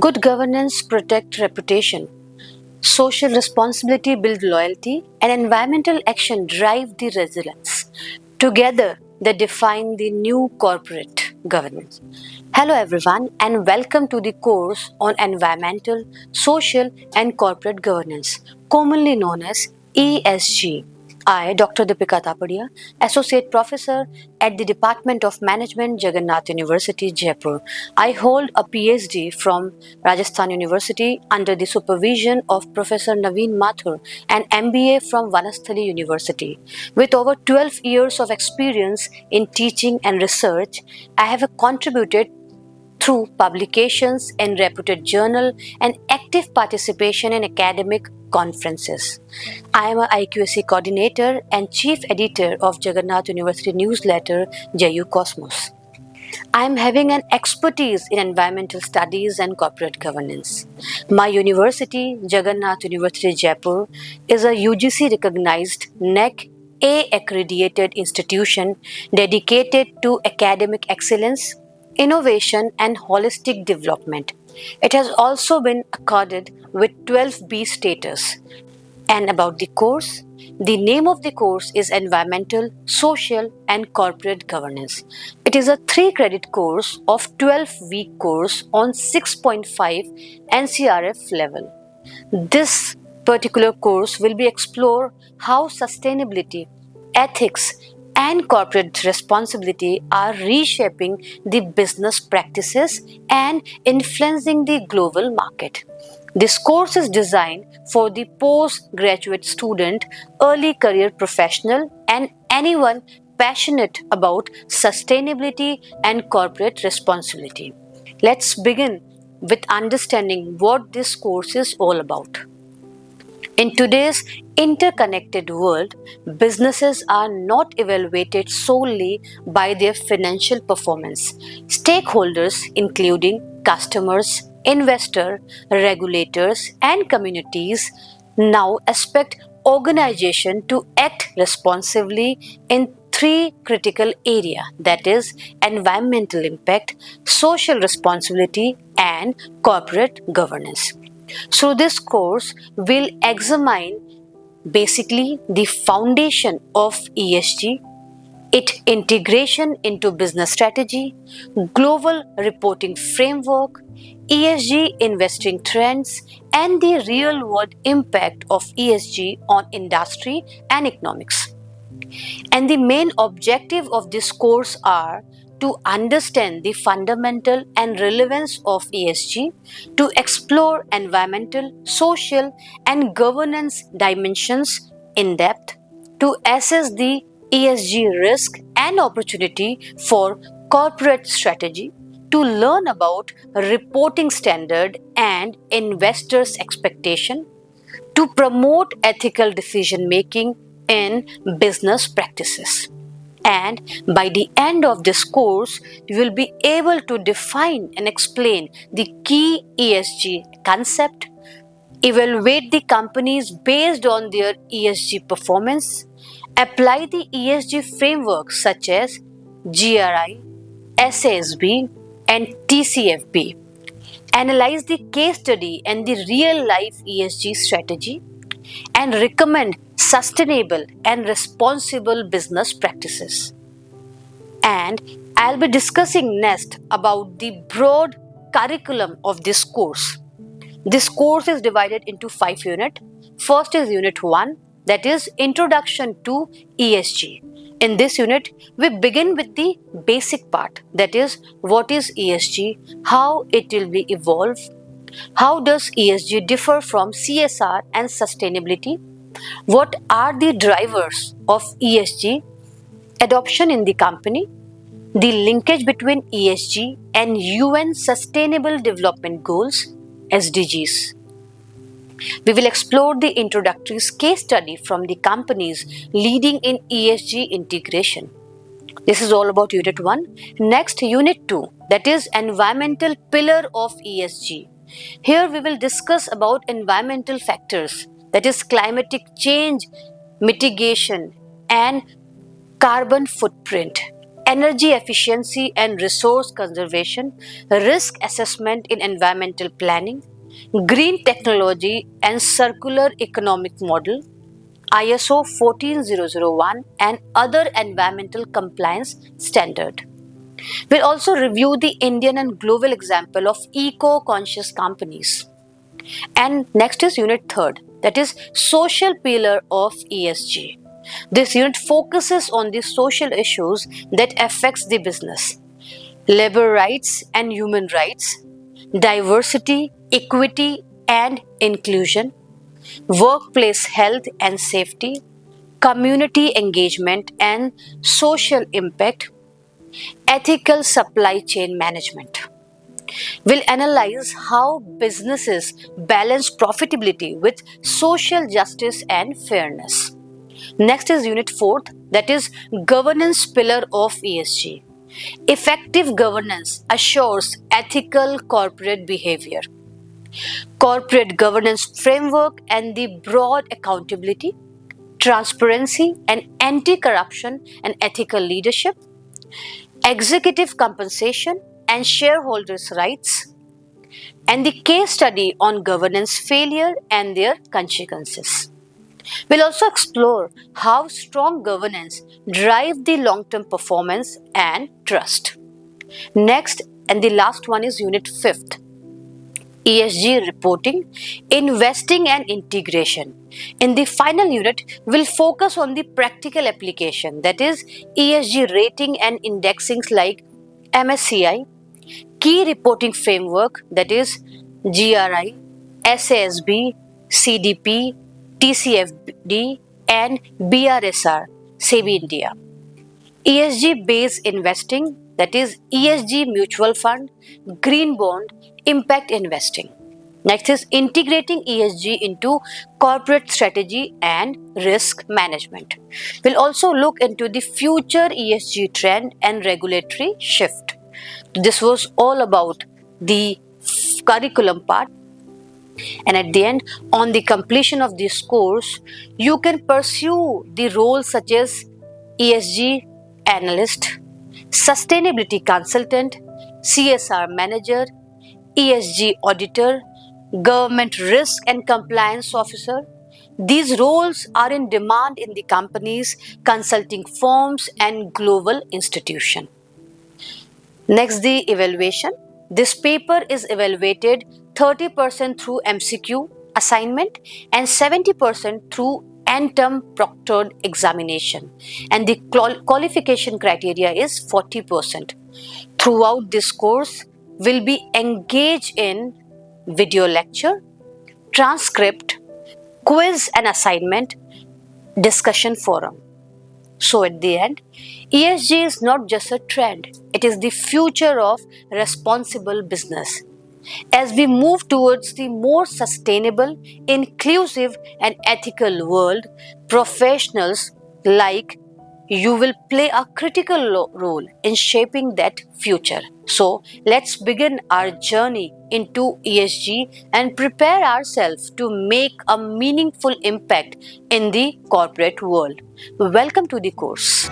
Good governance protect reputation. Social responsibility build loyalty and environmental action drive the resilience. Together, they define the new corporate governance. Hello everyone and welcome to the course on environmental, social and corporate governance, commonly known as ESG. I, Dr. Deepika Taparia, Associate Professor at the Department of Management, Jagannath University, Jaipur. I hold a PhD from Rajasthan University under the supervision of Professor Naveen Mathur and MBA from Vanasthali University. With over 12 years of experience in teaching and research, I have contributed through publications in reputed journal and active participation in academic conferences. I am a IQAC coordinator and chief editor of Jagannath University newsletter JU Cosmos. I am having an expertise in environmental studies and corporate governance. My university, Jagannath University Jaipur, is a UGC recognized NEC A accredited institution dedicated to academic excellence, innovation, and holistic development. It has also been accorded with 12B status. And about the course, the name of the course is Environmental, Social and Corporate Governance. It is a 3 credit course of 12-week course on 6.5 NCRF level. This particular course will be explore how sustainability, ethics and corporate responsibility are reshaping the business practices and influencing the global market. This course is designed for the postgraduate student, early career professional and anyone passionate about sustainability and corporate responsibility. Let's begin with understanding what this course is all about. In today's interconnected world, businesses are not evaluated solely by their financial performance. Stakeholders, including customers, investors, regulators, and communities, now expect organization to act responsibly in three critical areas, that is environmental impact, social responsibility and corporate governance. So this course will examine basically the foundation of ESG, its integration into business strategy, global reporting framework, ESG investing trends, and the real world impact of ESG on industry and economics. And the main objective of this course are to understand the fundamental and relevance of ESG, to explore environmental, social, and governance dimensions in depth, to assess the ESG risk and opportunity for corporate strategy, to learn about reporting standard and investors' expectation, to promote ethical decision making in business practices. And by the end of this course, you will be able to define and explain the key ESG concept, evaluate the companies based on their ESG performance, apply the ESG frameworks such as GRI, SASB, and TCFB, analyze the case study and the real life ESG strategy, and recommend sustainable and responsible business practices. And I'll be discussing next about the broad curriculum of this course. This course is divided into 5 units. First is Unit 1, that is Introduction to ESG. In this unit, we begin with the basic part, that is what is ESG, how it will be evolved, how does ESG differ from CSR and sustainability, what are the drivers of ESG adoption in the company, the linkage between ESG and UN Sustainable Development Goals SDGs. We will explore the introductory case study from the companies leading in ESG integration. This is all about Unit 1. Next, Unit 2, that is Environmental Pillar of ESG. Here we will discuss about environmental factors, that is climatic change mitigation and carbon footprint, energy efficiency and resource conservation, risk assessment in environmental planning, green technology and circular economic model, ISO 14001 and other environmental compliance standard. We'll also review the Indian and global example of eco-conscious companies. And next is unit third, that is social pillar of ESG. This unit focuses on the social issues that affects the business, labor rights and human rights, diversity, equity and inclusion, workplace health and safety, community engagement and social impact, ethical supply chain management. We'll analyze how businesses balance profitability with social justice and fairness. Next is unit fourth, that is governance pillar of ESG. Effective governance assures ethical corporate behavior. Corporate governance framework and the broad accountability, transparency and anti-corruption and ethical leadership, executive compensation and shareholders' rights, and the case study on governance failure and their consequences. We'll also explore how strong governance drive the long-term performance and trust. Next, and the last one is unit fifth, ESG reporting, investing and integration. In the final unit, we'll focus on the practical application, that is ESG rating and indexings like MSCI, key reporting framework, that is GRI, SASB, CDP, TCFD and BRSR, SEBI India. ESG based investing, that is ESG mutual fund, green bond, impact investing. Next is integrating ESG into corporate strategy and risk management. We'll also look into the future ESG trend and regulatory shift. This was all about the curriculum part. And at the end, on the completion of this course, you can pursue the roles such as ESG analyst, sustainability consultant, CSR manager, ESG auditor, government risk and compliance officer. These roles are in demand in the companies, consulting firms and global institutions. Next, the evaluation. This paper is evaluated 30% through MCQ assignment and 70% through end-term proctored examination. And the qualification criteria is 40%. Throughout this course, will be engaged in video lecture, transcript, quiz and assignment, discussion forum. So at the end, ESG is not just a trend, it is the future of responsible business. As we move towards the more sustainable, inclusive and ethical world, professionals like you will play a critical role in shaping that future. So let's begin our journey into ESG and prepare ourselves to make a meaningful impact in the corporate world. Welcome to the course.